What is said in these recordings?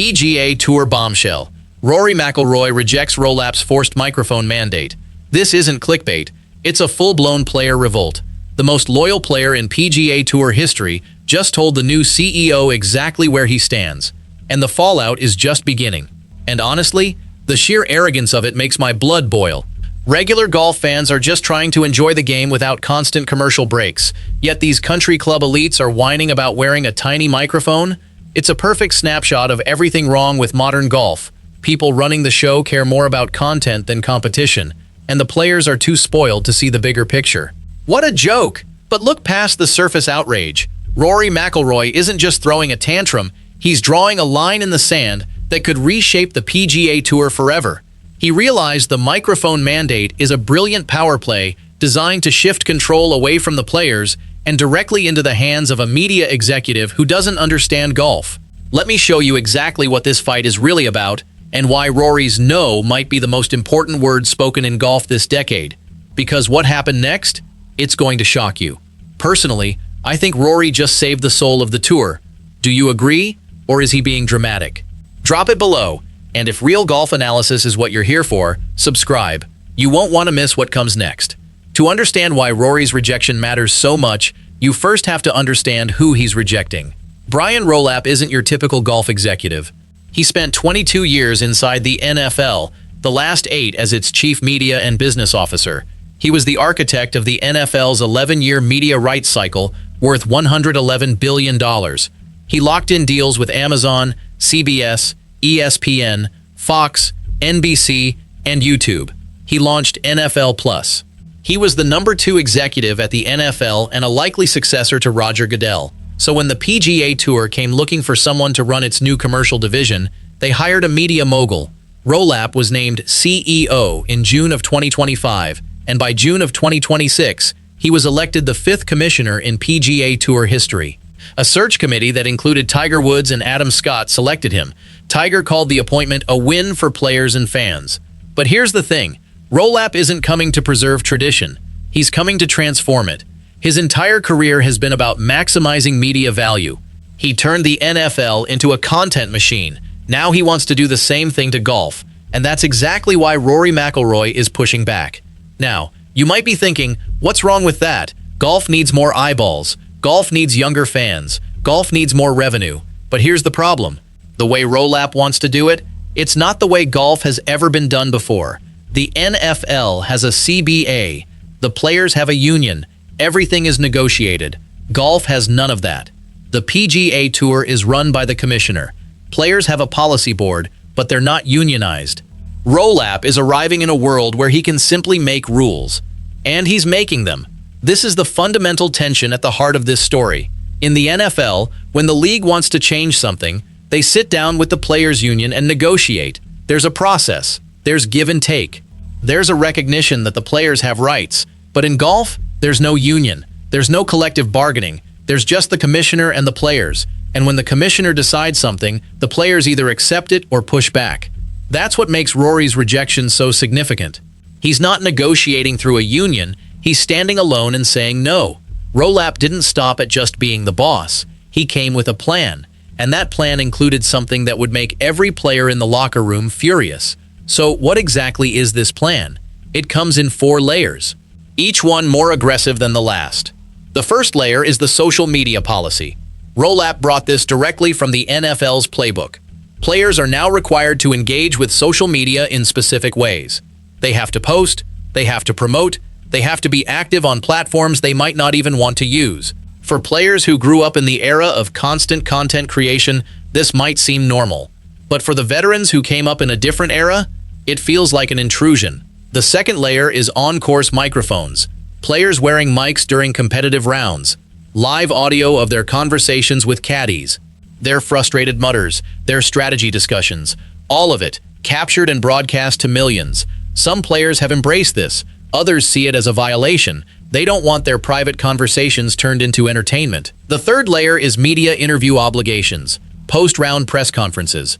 PGA Tour bombshell. Rory McIlroy rejects Rolapp's forced microphone mandate. This isn't clickbait. It's a full-blown player revolt. The most loyal player in PGA Tour history just told the new CEO exactly where he stands. And the fallout is just beginning. And honestly, the sheer arrogance of it makes my blood boil. Regular golf fans are just trying to enjoy the game without constant commercial breaks. Yet these country club elites are whining about wearing a tiny microphone? It's a perfect snapshot of everything wrong with modern golf. People running the show care more about content than competition, and the players are too spoiled to see the bigger picture. What a joke! But look past the surface outrage. Rory McIlroy isn't just throwing a tantrum, he's drawing a line in the sand that could reshape the PGA Tour forever. He realized the microphone mandate is a brilliant power play designed to shift control away from the players and directly into the hands of a media executive who doesn't understand golf. Let me show you exactly what this fight is really about and why Rory's no might be the most important word spoken in golf this decade. Because what happened next? It's going to shock you. Personally, I think Rory just saved the soul of the tour. Do you agree, or is he being dramatic? Drop it below, and if real golf analysis is what you're here for, subscribe. You won't want to miss what comes next. To understand why Rory's rejection matters so much, you first have to understand who he's rejecting. Brian Rolapp isn't your typical golf executive. He spent 22 years inside the NFL, the last 8 as its chief media and business officer. He was the architect of the NFL's 11-year media rights cycle, worth $111 billion. He locked in deals with Amazon, CBS, ESPN, Fox, NBC, and YouTube. He launched NFL Plus. He was the number 2 executive at the NFL and a likely successor to Roger Goodell. So when the PGA Tour came looking for someone to run its new commercial division, they hired a media mogul. Rolapp was named CEO in June of 2025, and by June of 2026, he was elected the 5th commissioner in PGA Tour history. A search committee that included Tiger Woods and Adam Scott selected him. Tiger called the appointment a win for players and fans. But here's the thing. Rolapp isn't coming to preserve tradition. He's coming to transform it. His entire career has been about maximizing media value. He turned the NFL into a content machine. Now he wants to do the same thing to golf. And that's exactly why Rory McIlroy is pushing back. Now, you might be thinking, what's wrong with that? Golf needs more eyeballs. Golf needs younger fans. Golf needs more revenue. But here's the problem. The way Rolapp wants to do it, it's not the way golf has ever been done before. The NFL has a CBA. The players have a union. Everything is negotiated. Golf has none of that. The PGA Tour is run by the commissioner. Players have a policy board, but they're not unionized. Rolapp is arriving in a world where he can simply make rules. And he's making them. This is the fundamental tension at the heart of this story. In the NFL, when the league wants to change something, they sit down with the players' union and negotiate. There's a process. There's give and take. There's a recognition that the players have rights. But in golf, there's no union. There's no collective bargaining. There's just the commissioner and the players. And when the commissioner decides something, the players either accept it or push back. That's what makes Rory's rejection so significant. He's not negotiating through a union. He's standing alone and saying no. Rolapp didn't stop at just being the boss. He came with a plan. And that plan included something that would make every player in the locker room furious. So what exactly is this plan? It comes in 4 layers, each one more aggressive than the last. The first layer is the social media policy. Rolapp brought this directly from the NFL's playbook. Players are now required to engage with social media in specific ways. They have to post, they have to promote, they have to be active on platforms they might not even want to use. For players who grew up in the era of constant content creation, this might seem normal. But for the veterans who came up in a different era, it feels like an intrusion. The second layer is on-course microphones. Players wearing mics during competitive rounds. Live audio of their conversations with caddies. Their frustrated mutters, their strategy discussions. All of it, captured and broadcast to millions. Some players have embraced this. Others see it as a violation. They don't want their private conversations turned into entertainment. The third layer is media interview obligations. Post-round press conferences.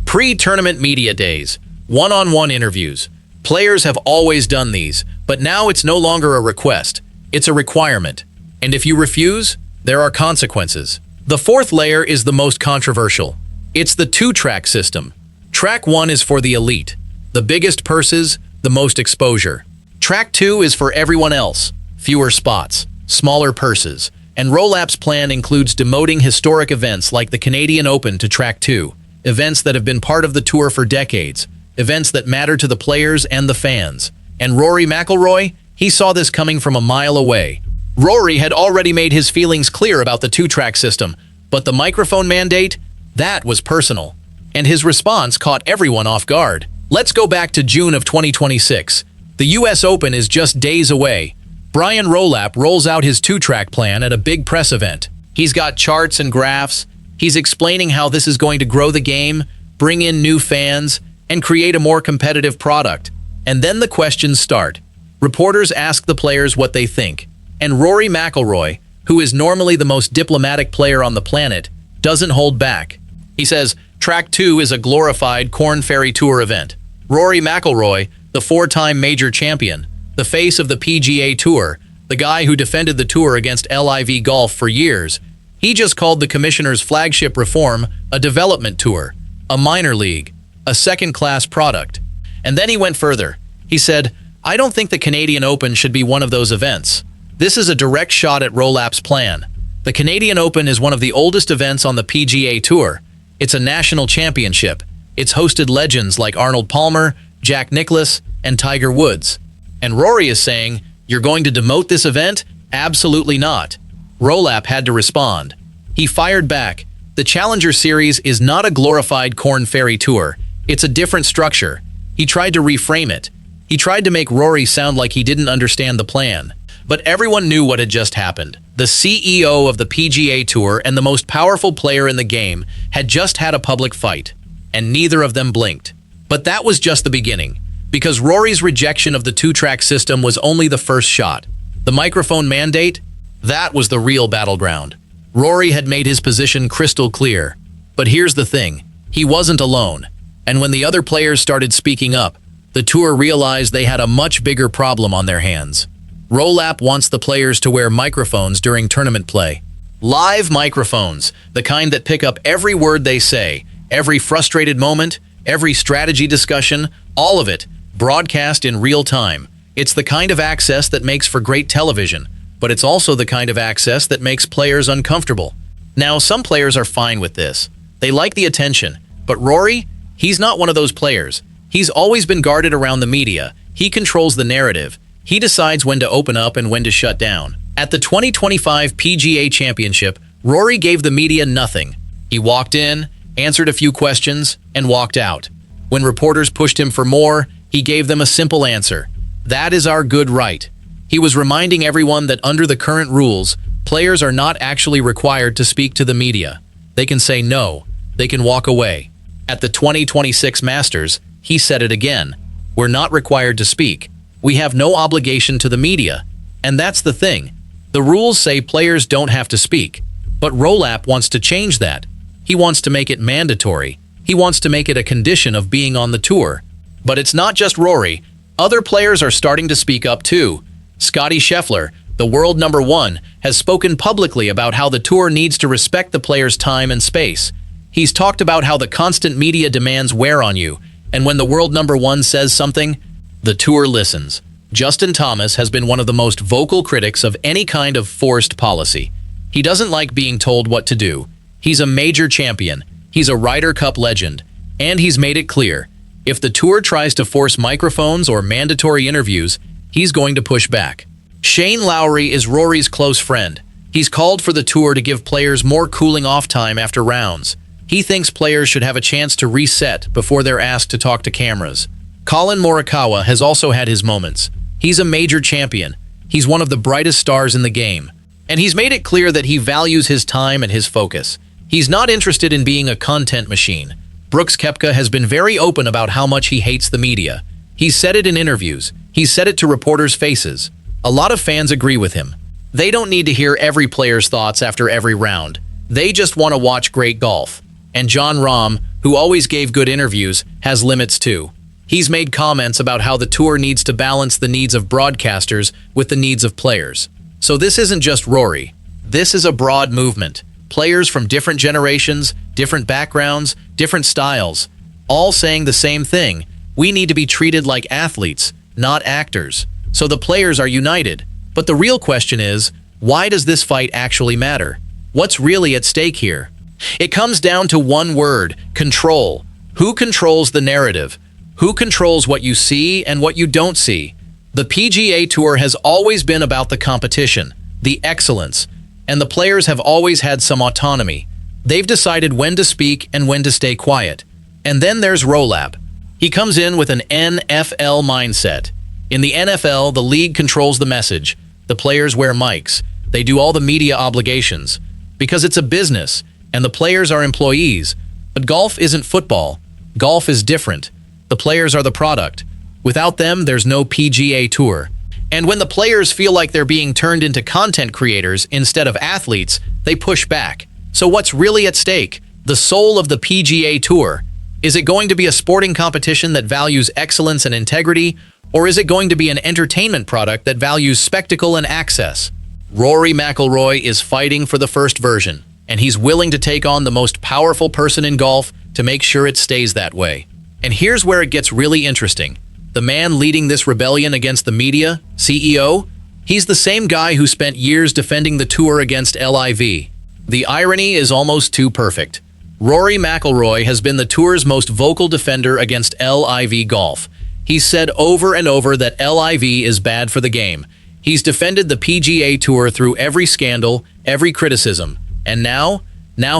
Pre-tournament media days. One-on-one interviews. Players have always done these, but now it's no longer a request. It's a requirement. And if you refuse, there are consequences. The fourth layer is the most controversial. It's the two-track system. Track 1 is for the elite, the biggest purses, the most exposure. Track 2 is for everyone else, fewer spots, smaller purses, and Rollapp's plan includes demoting historic events like the Canadian Open to Track 2, events that have been part of the tour for decades, events that matter to the players and the fans. And Rory McIlroy, he saw this coming from a mile away. Rory had already made his feelings clear about the two-track system, but the microphone mandate, that was personal. And his response caught everyone off guard. Let's go back to June of 2026. The US Open is just days away. Brian Rolapp rolls out his two-track plan at a big press event. He's got charts and graphs. He's explaining how this is going to grow the game, bring in new fans, and create a more competitive product. And then the questions start. Reporters ask the players what they think. And Rory McIlroy, who is normally the most diplomatic player on the planet, doesn't hold back. He says, Track 2 is a glorified Korn Ferry Tour event. Rory McIlroy, the four-time major champion, the face of the PGA Tour, the guy who defended the tour against LIV Golf for years, he just called the commissioner's flagship reform a development tour, a minor league, a second-class product. And then he went further. He said, I don't think the Canadian Open should be one of those events. This is a direct shot at Rollapp's plan. The Canadian Open is one of the oldest events on the PGA Tour. It's a national championship. It's hosted legends like Arnold Palmer, Jack Nicklaus, and Tiger Woods. And Rory is saying, you're going to demote this event? Absolutely not. Rolapp had to respond. He fired back. The Challenger Series is not a glorified Korn Ferry Tour. It's a different structure. He tried to reframe it. He tried to make Rory sound like he didn't understand the plan. But everyone knew what had just happened. The CEO of the PGA Tour and the most powerful player in the game had just had a public fight, and neither of them blinked. But that was just the beginning, because Rory's rejection of the two-track system was only the first shot. The microphone mandate? That was the real battleground. Rory had made his position crystal clear. But here's the thing, he wasn't alone. And when the other players started speaking up, the tour realized they had a much bigger problem on their hands. Rolapp wants the players to wear microphones during tournament play. Live microphones, the kind that pick up every word they say, every frustrated moment, every strategy discussion, all of it, broadcast in real time. It's the kind of access that makes for great television, but it's also the kind of access that makes players uncomfortable. Now, some players are fine with this. They like the attention, but Rory, he's not one of those players. He's always been guarded around the media. He controls the narrative. He decides when to open up and when to shut down. At the 2025 PGA Championship, Rory gave the media nothing. He walked in, answered a few questions, and walked out. When reporters pushed him for more, he gave them a simple answer. That is our good right. He was reminding everyone that under the current rules, players are not actually required to speak to the media. They can say no. They can walk away. At the 2026 Masters, he said it again. We're not required to speak. We have no obligation to the media. And that's the thing. The rules say players don't have to speak. But Rolapp wants to change that. He wants to make it mandatory. He wants to make it a condition of being on the tour. But it's not just Rory. Other players are starting to speak up too. Scottie Scheffler, the world #1, has spoken publicly about how the tour needs to respect the players' time and space. He's talked about how the constant media demands wear on you, and when the world #1 says something, the tour listens. Justin Thomas has been one of the most vocal critics of any kind of forced policy. He doesn't like being told what to do. He's a major champion. He's a Ryder Cup legend. And he's made it clear, if the tour tries to force microphones or mandatory interviews, he's going to push back. Shane Lowry is Rory's close friend. He's called for the tour to give players more cooling off time after rounds. He thinks players should have a chance to reset before they're asked to talk to cameras. Collin Morikawa has also had his moments. He's a major champion. He's one of the brightest stars in the game. And he's made it clear that he values his time and his focus. He's not interested in being a content machine. Brooks Koepka has been very open about how much he hates the media. He's said it in interviews. He's said it to reporters' faces. A lot of fans agree with him. They don't need to hear every player's thoughts after every round. They just want to watch great golf. And Jon Rahm, who always gave good interviews, has limits too. He's made comments about how the tour needs to balance the needs of broadcasters with the needs of players. So this isn't just Rory. This is a broad movement. Players from different generations, different backgrounds, different styles, all saying the same thing. We need to be treated like athletes, not actors. So the players are united. But the real question is, why does this fight actually matter? What's really at stake here? It comes down to one word: control. Who controls the narrative? Who controls what you see and what you don't see? The PGA Tour has always been about the competition, the excellence, and the players have always had some autonomy. They've decided when to speak and when to stay quiet. And then there's Rolapp. He comes in with an NFL mindset. In the NFL, the league controls the message. The players wear mics. They do all the media obligations. Because it's a business, and the players are employees. But golf isn't football. Golf is different. The players are the product. Without them, there's no PGA Tour. And when the players feel like they're being turned into content creators instead of athletes, they push back. So what's really at stake? The soul of the PGA Tour. Is it going to be a sporting competition that values excellence and integrity, or is it going to be an entertainment product that values spectacle and access? Rory McIlroy is fighting for the first version, and he's willing to take on the most powerful person in golf to make sure it stays that way. And here's where it gets really interesting. The man leading this rebellion against the media, CEO, he's the same guy who spent years defending the tour against LIV. The irony is almost too perfect. Rory McIlroy has been the tour's most vocal defender against LIV golf. He's said over and over that LIV is bad for the game. He's defended the PGA Tour through every scandal, every criticism. And now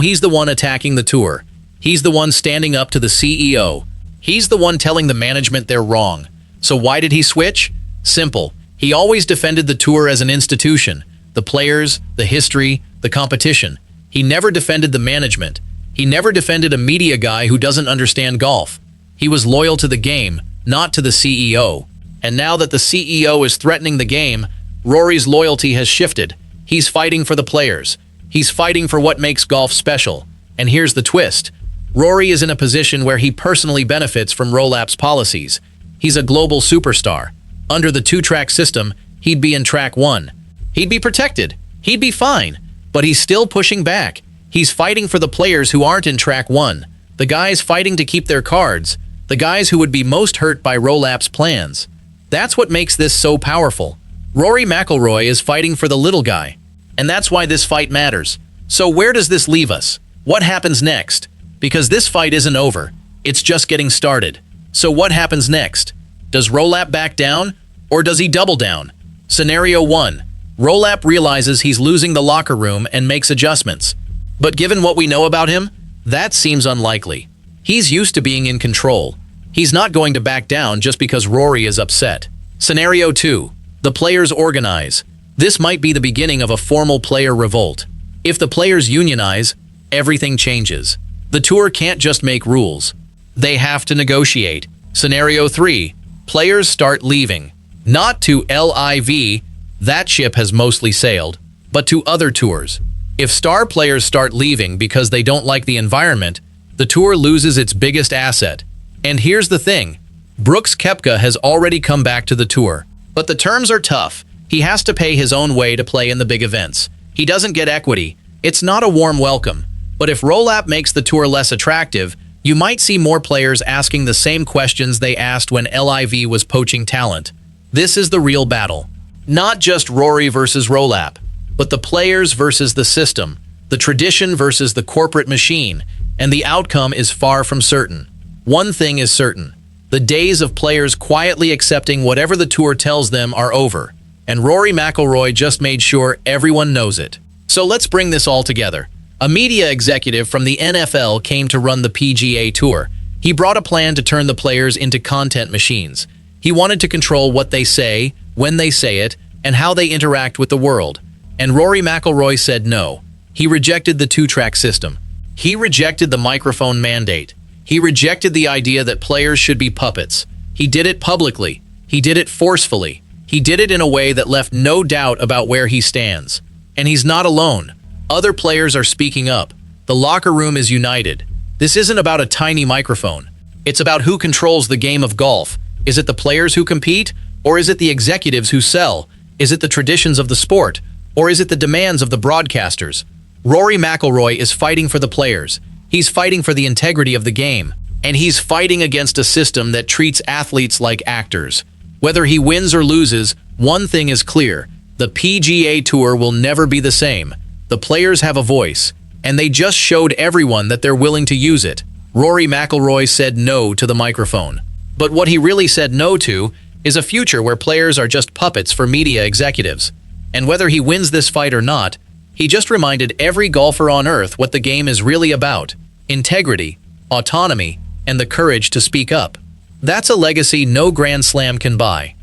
he's the one attacking the tour. He's the one standing up to the CEO. He's the one telling the management they're wrong. So why did he switch? Simple. He always defended the tour as an institution. The players, the history, the competition. He never defended the management. He never defended a media guy who doesn't understand golf. He was loyal to the game, not to the CEO. And now that the CEO is threatening the game, Rory's loyalty has shifted. He's fighting for the players. He's fighting for what makes golf special. And here's the twist. Rory is in a position where he personally benefits from Rolapp's policies. He's a global superstar. Under the two-track system, he'd be in track 1. He'd be protected. He'd be fine. But he's still pushing back. He's fighting for the players who aren't in track 1. The guys fighting to keep their cards. The guys who would be most hurt by Rolapp's plans. That's what makes this so powerful. Rory McIlroy is fighting for the little guy. And that's why this fight matters. So where does this leave us? What happens next? Because this fight isn't over. It's just getting started. So what happens next? Does Rolapp back down? Or does he double down? Scenario 1. Rolapp realizes he's losing the locker room and makes adjustments. But given what we know about him, that seems unlikely. He's used to being in control. He's not going to back down just because Rory is upset. Scenario 2. The players organize. This might be the beginning of a formal player revolt. If the players unionize, everything changes. The tour can't just make rules. They have to negotiate. Scenario 3. Players start leaving. Not to LIV, that ship has mostly sailed, but to other tours. If star players start leaving because they don't like the environment, the tour loses its biggest asset. And here's the thing. Brooks Koepka has already come back to the tour. But the terms are tough. He has to pay his own way to play in the big events. He doesn't get equity. It's not a warm welcome. But if Rolapp makes the tour less attractive, you might see more players asking the same questions they asked when LIV was poaching talent. This is the real battle. Not just Rory versus Rolapp, but the players versus the system, the tradition versus the corporate machine, and the outcome is far from certain. One thing is certain. The days of players quietly accepting whatever the tour tells them are over, and Rory McIlroy just made sure everyone knows it. So let's bring this all together. A media executive from the NFL came to run the PGA Tour. He brought a plan to turn the players into content machines. He wanted to control what they say, when they say it, and how they interact with the world. And Rory McIlroy said no. He rejected the two-track system. He rejected the microphone mandate. He rejected the idea that players should be puppets. He did it publicly. He did it forcefully. He did it in a way that left no doubt about where he stands. And he's not alone. Other players are speaking up. The locker room is united. This isn't about a tiny microphone. It's about who controls the game of golf. Is it the players who compete? Or is it the executives who sell? Is it the traditions of the sport? Or is it the demands of the broadcasters? Rory McIlroy is fighting for the players. He's fighting for the integrity of the game. And he's fighting against a system that treats athletes like actors. Whether he wins or loses, one thing is clear. The PGA Tour will never be the same. The players have a voice, and they just showed everyone that they're willing to use it. Rory McIlroy said no to the microphone. But what he really said no to is a future where players are just puppets for media executives. And whether he wins this fight or not, he just reminded every golfer on earth what the game is really about: integrity, autonomy, and the courage to speak up. That's a legacy no Grand Slam can buy.